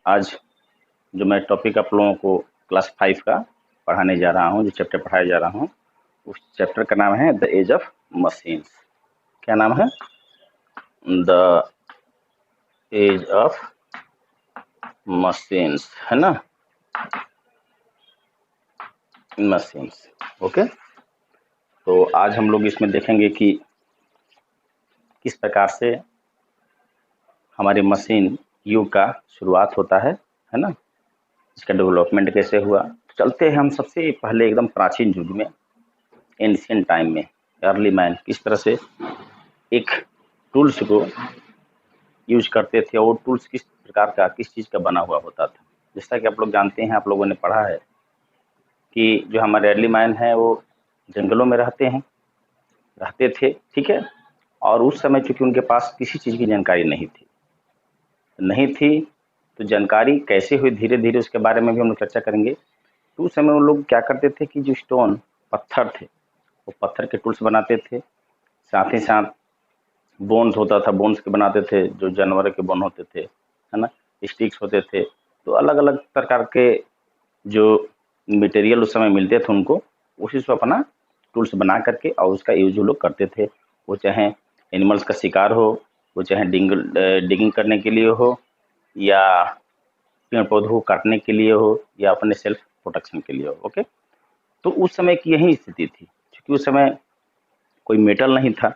आज जो मैं टॉपिक आप लोगों को क्लास 5 का पढ़ाने जा रहा हूँ, जो चैप्टर पढ़ाया जा रहा हूँ, उस चैप्टर का नाम है द एज ऑफ मशीन्स। क्या नाम है? द एज ऑफ मशीन्स, है ना? Machines, okay. तो आज हम लोग इसमें देखेंगे कि किस प्रकार से हमारी मशीन युग का शुरुआत होता है ना? इसका डेवलपमेंट कैसे हुआ। चलते हैं हम सबसे पहले एकदम प्राचीन युग में, एंशिएंट टाइम में। अर्ली मैन किस तरह से एक टूल्स को यूज करते थे और टूल्स किस प्रकार का, किस चीज़ का बना हुआ होता था। जैसा कि आप लोग जानते हैं, आप लोगों ने पढ़ा है कि जो हमारे अर्ली मैन है वो जंगलों में रहते थे, ठीक है। और उस समय चूंकि उनके पास किसी चीज़ की जानकारी नहीं थी, तो जानकारी कैसे हुई धीरे धीरे उसके बारे में भी हम लोग चर्चा करेंगे। तो उस समय वो लोग क्या करते थे कि जो स्टोन पत्थर थे, वो पत्थर के टूल्स बनाते थे। साथ ही साथ बोन्स होता था, बोन्स के बनाते थे, जो जानवर के बोन होते थे, है ना। स्टिक्स होते थे। तो अलग अलग प्रकार के जो मटेरियल उस समय मिलते थे उनको, उसी से अपना टूल्स बना करके और उसका यूज वो लोग करते थे। वो चाहे एनिमल्स का शिकार हो, वो चाहे डिगिंग करने के लिए हो, या पेड़ पौधों को काटने के लिए हो, या अपने सेल्फ प्रोटेक्शन के लिए हो, ओके। तो उस समय की यही स्थिति थी, क्योंकि उस समय कोई मेटल नहीं था,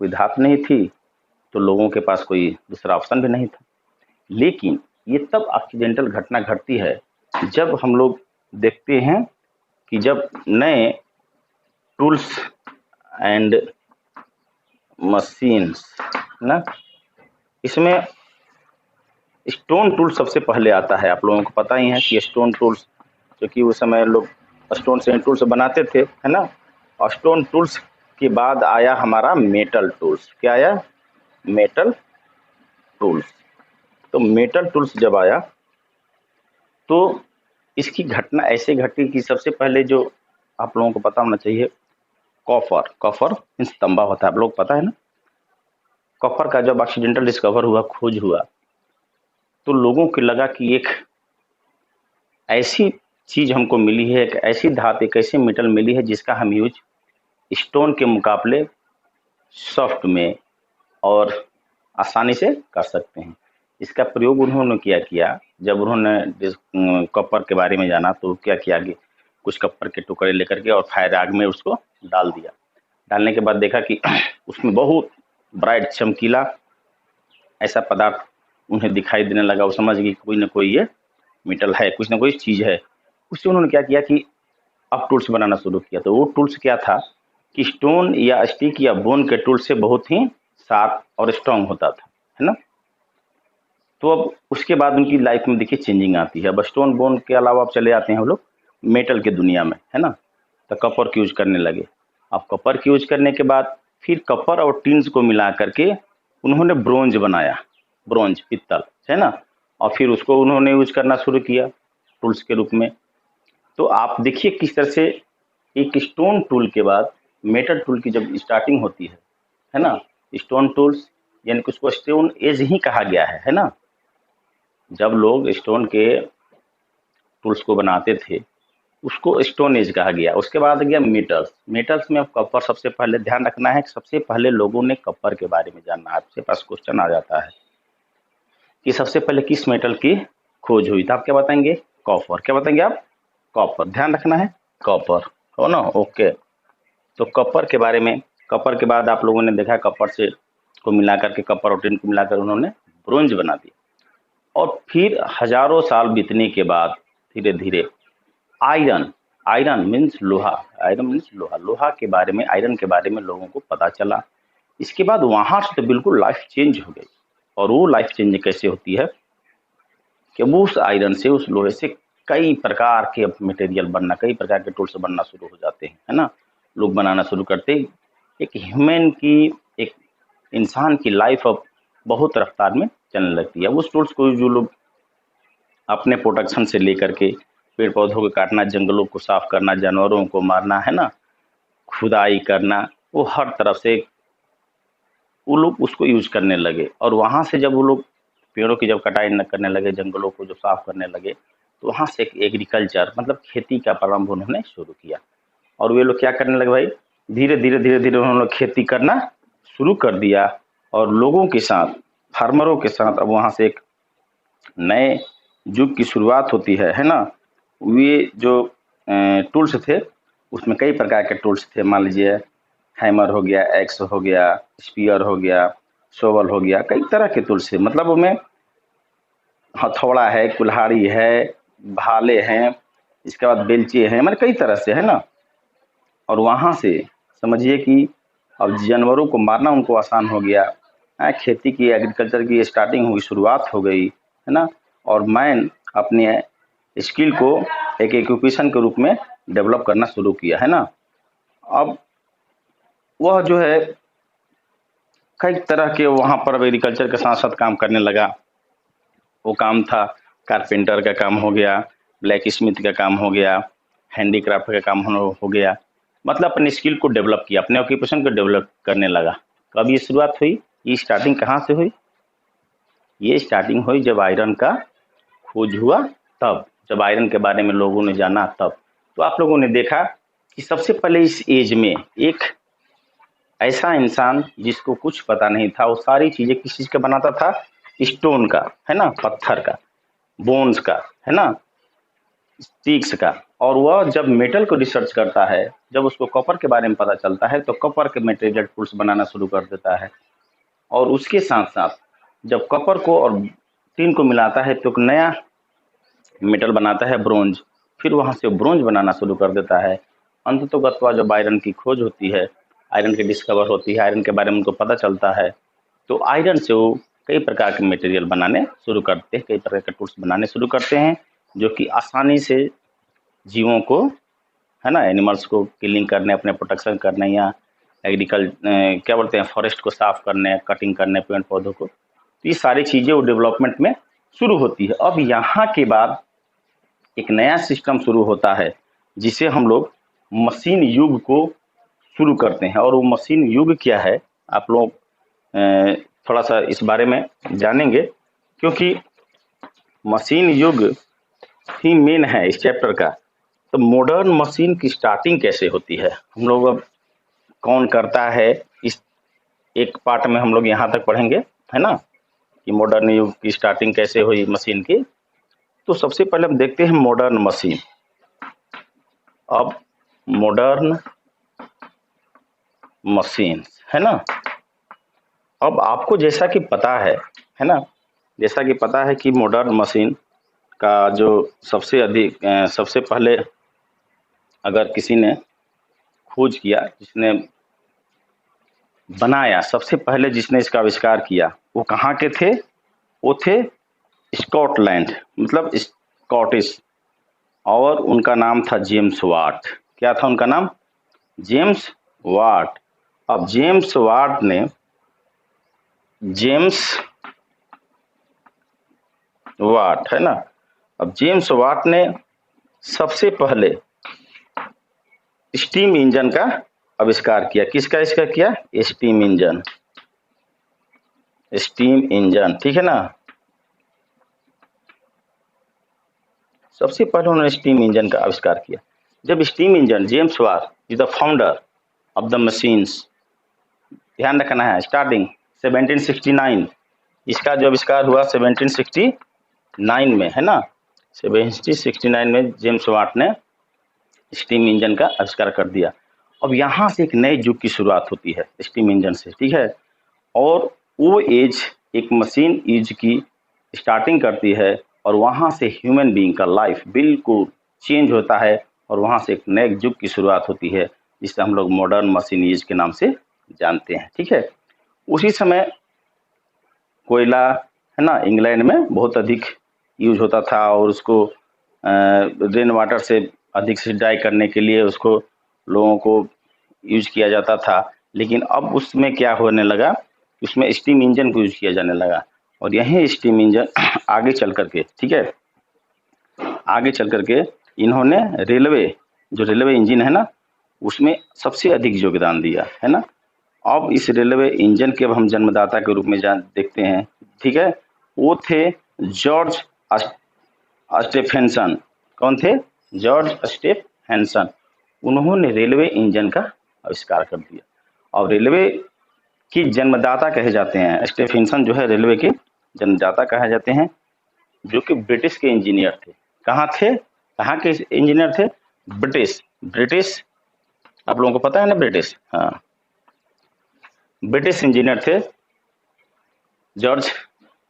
कोई धातु नहीं थी, तो लोगों के पास कोई दूसरा ऑप्शन भी नहीं था। लेकिन ये तब एक्सीडेंटल घटना घटती है जब हम लोग देखते हैं कि जब नए टूल्स एंड मशीन्स ना, इसमें स्टोन टूल सबसे पहले आता है। आप लोगों को पता ही है कि स्टोन टूल्स, क्योंकि उस समय लोग स्टोन से टूल्स बनाते थे, है ना। और स्टोन टूल्स के बाद आया हमारा मेटल टूल्स। क्या आया? Metal tools. तो मेटल टूल्स जब आया तो इसकी घटना ऐसे घटी कि सबसे पहले जो आप लोगों को पता होना चाहिए, कॉपर मीन्स तांबा होता है, आप लोग पता है ना। कॉपर का जब एक्सीडेंटल डिस्कवर हुआ, खोज हुआ, तो लोगों को लगा कि एक ऐसी चीज हमको मिली है, एक ऐसी धातु, एक ऐसी मेटल मिली है जिसका हम यूज स्टोन के मुकाबले सॉफ्ट में और आसानी से कर सकते हैं। इसका प्रयोग उन्होंने किया जब उन्होंने कॉपर के बारे में जाना, तो क्या किया कि कुछ कॉपर के टुकड़े लेकर के और फायर आग में उसको डाल दिया। डालने के बाद देखा कि उसमें बहुत ब्राइट चमकीला ऐसा पदार्थ उन्हें दिखाई देने लगा। वो समझ गई कोई ना कोई ये मेटल है, कुछ ना कोई चीज़ है। उससे उन्होंने क्या किया कि अब टूल्स बनाना शुरू किया। तो वो टूल्स क्या था कि स्टोन या स्टिक या बोन के टूल से बहुत ही शार्प और स्ट्रांग होता था, है ना। तो अब उसके बाद उनकी लाइफ में देखिए चेंजिंग आती है। अब स्टोन बोन के अलावा अब चले आते हैं हम लोग मेटल के दुनिया में, है ना। तो कॉपर की यूज करने लगे। अब कॉपर की यूज करने के बाद फिर कॉपर और टिन्स को मिला करके उन्होंने ब्रोंज बनाया, ब्रोंज पित्तल, है ना। और फिर उसको उन्होंने यूज करना शुरू किया टूल्स के रूप में। तो आप देखिए किस तरह से एक स्टोन टूल के बाद मेटल टूल की जब स्टार्टिंग होती है ना। स्टोन टूल्स यानी कि उसको स्टोन एज ही कहा गया है ना। जब लोग स्टोन के टूल्स को बनाते थे उसको स्टोन एज कहा गया। उसके बाद गया मेटल्स में अब कॉपर सबसे पहले ध्यान रखना है। सबसे पहले लोगों ने कॉपर के बारे में जानना। आपके पास क्वेश्चन आ जाता है कि सबसे पहले किस मेटल की खोज हुई, तो आप क्या बताएंगे? कॉपर। क्या बताएंगे आप? कॉपर। ध्यान रखना है, कॉपर, हो ना, ओके। तो कॉपर के बारे में, कॉपर के बाद आप लोगों ने देखा कॉपर से को मिलाकर के, कॉपर और टिन को मिलाकर उन्होंने ब्रोंज बना दिया। और फिर हजारों साल बीतने के बाद धीरे धीरे आयरन मीन्स लोहा के बारे में, आयरन के बारे में लोगों को पता चला। इसके बाद वहां से तो बिल्कुल लाइफ चेंज हो गई। और वो लाइफ चेंज कैसे होती है कि वो उस आयरन से, उस लोहे से कई प्रकार के मटेरियल बनना, कई प्रकार के टूल्स बनना शुरू हो जाते हैं, है ना। लोग बनाना शुरू करते हैं। एक ह्यूमन की, एक इंसान की लाइफ अब बहुत रफ्तार में चलने लगती है। उस टूल्स को जो लोग अपने प्रोटेक्शन से लेकर के पेड़ पौधों को काटना, जंगलों को साफ करना, जानवरों को मारना, है ना, खुदाई करना, वो हर तरफ से वो लोग उसको यूज करने लगे। और वहां से जब वो लोग पेड़ों की जब कटाई न करने लगे, जंगलों को जो साफ करने लगे, तो वहाँ से एक एग्रीकल्चर मतलब खेती का प्रारंभ उन्होंने शुरू किया। और वे लोग क्या करने लगे भाई, धीरे धीरे उन्होंने खेती करना शुरू कर दिया, और लोगों के साथ, फार्मरों के साथ अब वहाँ से एक नए युग की शुरुआत होती है ना। वे जो टूल्स थे, उसमें कई प्रकार के टूल्स थे। मान लीजिए हैमर हो गया, एक्स हो गया, स्पीयर हो गया, शोवल हो गया, कई तरह के टूल्स थे। मतलब उनमें हथौड़ा है, कुल्हाड़ी है, भाले हैं, इसके बाद बेलचे हैं, मतलब कई तरह से, है ना। और वहाँ से समझिए कि अब जानवरों को मारना उनको आसान हो गया, खेती की, एग्रीकल्चर की स्टार्टिंग हुई, शुरुआत हो गई, है ना। और मैन अपने स्किल को एक एक्यूपेशन के रूप में डेवलप करना शुरू किया, है ना। अब वह जो है कई तरह के वहाँ पर एग्रीकल्चर के साथ साथ काम करने लगा। वो काम था कारपेंटर का काम हो गया, ब्लैक स्मिथ का काम हो गया, हैंडीक्राफ्ट का काम हो गया। मतलब अपने स्किल को डेवलप किया, अपने ऑक्यूपेशन को डेवलप करने लगा। कब ये शुरुआत हुई, ये स्टार्टिंग कहाँ से हुई? ये स्टार्टिंग हुई जब आयरन का खोज हुआ, तब जब आयरन के बारे में लोगों ने जाना तब। तो आप लोगों ने देखा कि सबसे पहले इस एज में एक ऐसा इंसान जिसको कुछ पता नहीं था, वो सारी चीजें किस चीज का बनाता था? स्टोन का, है ना, पत्थर का, बोन्स का, है ना, स्टिक्स का। और वह जब मेटल को रिसर्च करता है, जब उसको कॉपर के बारे में पता चलता है, तो कॉपर के मटेरियल टूल्स बनाना शुरू कर देता है। और उसके साथ साथ जब कॉपर को और टिन को मिलाता है तो एक नया मेटल बनाता है, ब्रोंज। फिर वहां से ब्रोंज बनाना शुरू कर देता है। अंततोगत्वा जब आयरन की खोज होती है, आयरन की डिस्कवर होती है, आयरन के बारे में उनको पता चलता है, तो आयरन से वो कई प्रकार के मटेरियल बनाने शुरू करते हैं, कई प्रकार के टूल्स बनाने शुरू करते हैं, जो कि आसानी से जीवों को, है ना, एनिमल्स को किलिंग करने, अपने प्रोटेक्शन करने, या क्या बोलते हैं, फॉरेस्ट को साफ करने, कटिंग करने पेड़ पौधों को, तो ये सारी चीजें वो डेवलपमेंट में शुरू होती है। अब यहाँ के बाद एक नया सिस्टम शुरू होता है, जिसे हम लोग मशीन युग को शुरू करते हैं। और वो मशीन युग क्या है, आप लोग थोड़ा सा इस बारे में जानेंगे, क्योंकि मशीन युग ही मेन है इस चैप्टर का। तो मॉडर्न मशीन की स्टार्टिंग कैसे होती है, हम लोग अब कौन करता है, इस एक पार्ट में हम लोग यहाँ तक पढ़ेंगे, है ना, कि मॉडर्न युग की स्टार्टिंग कैसे हुई मशीन की। तो सबसे पहले हम देखते हैं मॉडर्न मशीन। अब मॉडर्न मशीन, है ना, अब आपको जैसा कि पता है ना, जैसा कि पता है कि मॉडर्न मशीन का जो सबसे पहले अगर किसी ने खोज किया, जिसने बनाया, सबसे पहले जिसने इसका आविष्कार किया, वो कहाँ के थे? वो थे स्कॉटलैंड, मतलब स्कॉटिश, और उनका नाम था जेम्स वाट। क्या था उनका नाम? James Watt. अब जेम्स वाट, है ना, अब जेम्स वाट ने सबसे पहले स्टीम इंजन का आविष्कार किया। किसका इसका किया? स्टीम इंजन, ठीक है ना। सबसे पहले उन्होंने स्टीम इंजन का आविष्कार किया। जब steam engine, James what is the founder of the machines, ध्यान रखना है, स्टार्टिंग 1769, इसका जो आविष्कार हुआ 1769 में, है ना, 1769 में जेम्स वाट ने स्टीम इंजन का आविष्कार कर दिया। अब यहाँ से एक नए युग की शुरुआत होती है स्टीम इंजन से, ठीक है। और वो एज एक मशीन एज की स्टार्टिंग करती है, और वहाँ से ह्यूमन बीइंग का लाइफ बिल्कुल चेंज होता है, और वहाँ से एक नए युग की शुरुआत होती है, जिसे हम लोग मॉडर्न मशीन एज के नाम से जानते हैं, ठीक है। उसी समय कोयला, है ना, इंग्लैंड में बहुत अधिक यूज होता था, और उसको रेन वाटर से अधिक से ड्राई करने के लिए उसको लोगों को यूज किया जाता था। लेकिन अब उसमें क्या होने लगा, उसमें स्टीम इंजन को यूज किया जाने लगा। और यही स्टीम इंजन आगे चल करके, ठीक है, आगे चल करके इन्होंने रेलवे इंजन है ना, उसमें सबसे अधिक योगदान दिया, है ना। अब इस रेलवे इंजन के अब हम जन्मदाता के रूप में देखते हैं, ठीक है। वो थे जॉर्ज स्टेफेंसन। कौन थे? George Stephenson. उन्होंने रेलवे इंजन का आविष्कार कर दिया और रेलवे की जन्मदाता कहे जाते हैं। स्टेफेंसन जो है रेलवे के जन्मदाता कहे जाते हैं, जो कि ब्रिटिश के इंजीनियर थे। कहाँ थे? कहाँ के इंजीनियर थे? ब्रिटिश। ब्रिटिश आप लोगों को पता है ना, ब्रिटिश, हाँ, ब्रिटिश इंजीनियर थे जॉर्ज,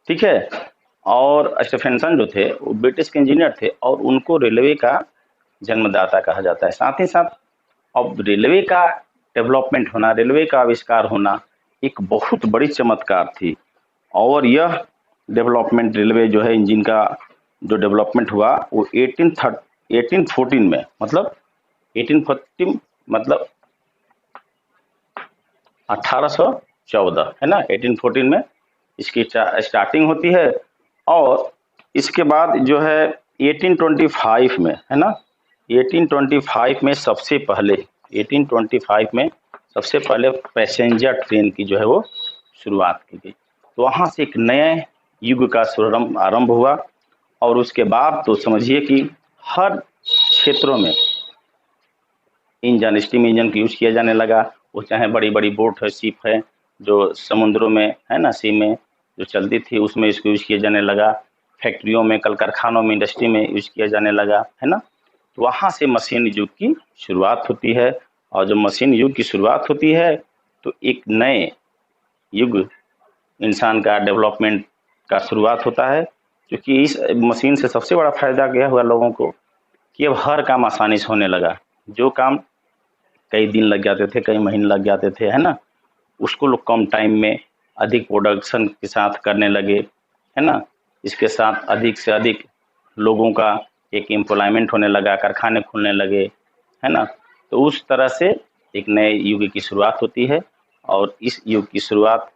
ठीक है। और स्टेफेंसन जो थे वो ब्रिटिश के इंजीनियर थे और उनको रेलवे का जन्मदाता कहा जाता है। साथ ही साथ अब रेलवे का डेवलपमेंट होना, रेलवे का आविष्कार होना एक बहुत बड़ी चमत्कार थी। और यह डेवलपमेंट रेलवे जो है इंजन का जो डेवलपमेंट हुआ वो 1814 में, मतलब 1814 मतलब 1814 है ना, 1814 में इसकी स्टार्टिंग होती है। और इसके बाद जो है 1825 में, है ना, 1825 में सबसे पहले 1825 में सबसे पहले पैसेंजर ट्रेन की जो है वो शुरुआत की गई। तो वहाँ से एक नए युग का आरंभ हुआ। और उसके बाद तो समझिए कि हर क्षेत्रों में इंजन, स्टीम इंजन का यूज़ किया जाने लगा। वो चाहे बड़ी बड़ी बोट है, शिप है जो समुद्रों में है ना, सी में जो चलती थी, उसमें इसको यूज़ किया जाने लगा। फैक्ट्रियों में, कल कारखानों में, इंडस्ट्री में यूज़ किया जाने लगा, है ना। तो वहाँ से मशीन युग की शुरुआत होती है। और जब मशीन युग की शुरुआत होती है तो एक नए युग इंसान का डेवलपमेंट का शुरुआत होता है। क्योंकि इस मशीन से सबसे बड़ा फायदा क्या हुआ लोगों को कि अब हर काम आसानी से होने लगा। जो काम कई दिन लग जाते थे, कई महीने लग जाते थे, है ना, उसको लोग कम टाइम में अधिक प्रोडक्शन के साथ करने लगे, है ना। इसके साथ अधिक से अधिक लोगों का एक एम्प्लॉयमेंट होने लगा, कारखाने खुलने लगे, है ना। तो उस तरह से एक नए युग की शुरुआत होती है। और इस युग की शुरुआत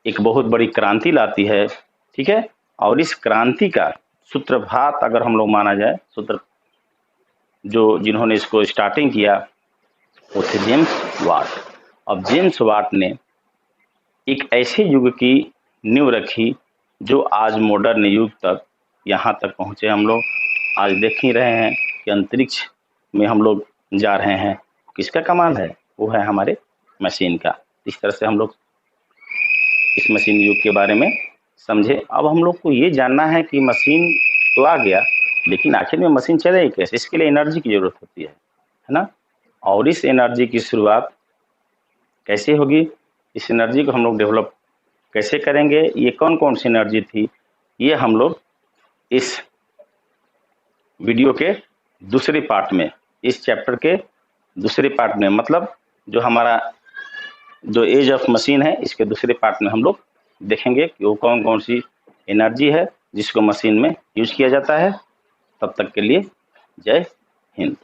एक बहुत बड़ी क्रांति लाती है, ठीक है। और इस क्रांति का सूत्रपात अगर हम लोग माना जाए, जिन्होंने इसको स्टार्टिंग किया वो थे जेम्स वाट। अब जेम्स वाट ने एक ऐसे युग की नींव रखी जो आज मॉडर्न युग तक यहाँ तक पहुँचे। हम लोग आज देख ही रहे हैं कि अंतरिक्ष में हम लोग जा रहे हैं। किसका कमाल है? वो है हमारे मशीन का। इस तरह से हम लोग इस मशीन युग के बारे में समझे। अब हम लोग को ये जानना है कि मशीन तो आ गया, लेकिन आखिर में मशीन चलेगी कैसे? इसके लिए एनर्जी की ज़रूरत होती है ना। और इस एनर्जी की शुरुआत कैसे होगी? इस एनर्जी को हम लोग डेवलप कैसे करेंगे? ये कौन कौन सी एनर्जी थी, ये हम लोग इस वीडियो के दूसरे पार्ट में, इस चैप्टर के दूसरे पार्ट में, मतलब जो हमारा जो एज ऑफ मशीन है, इसके दूसरे पार्ट में हम लोग देखेंगे कि वो कौन कौन सी एनर्जी है जिसको मशीन में यूज किया जाता है। तब तक के लिए जय हिंद।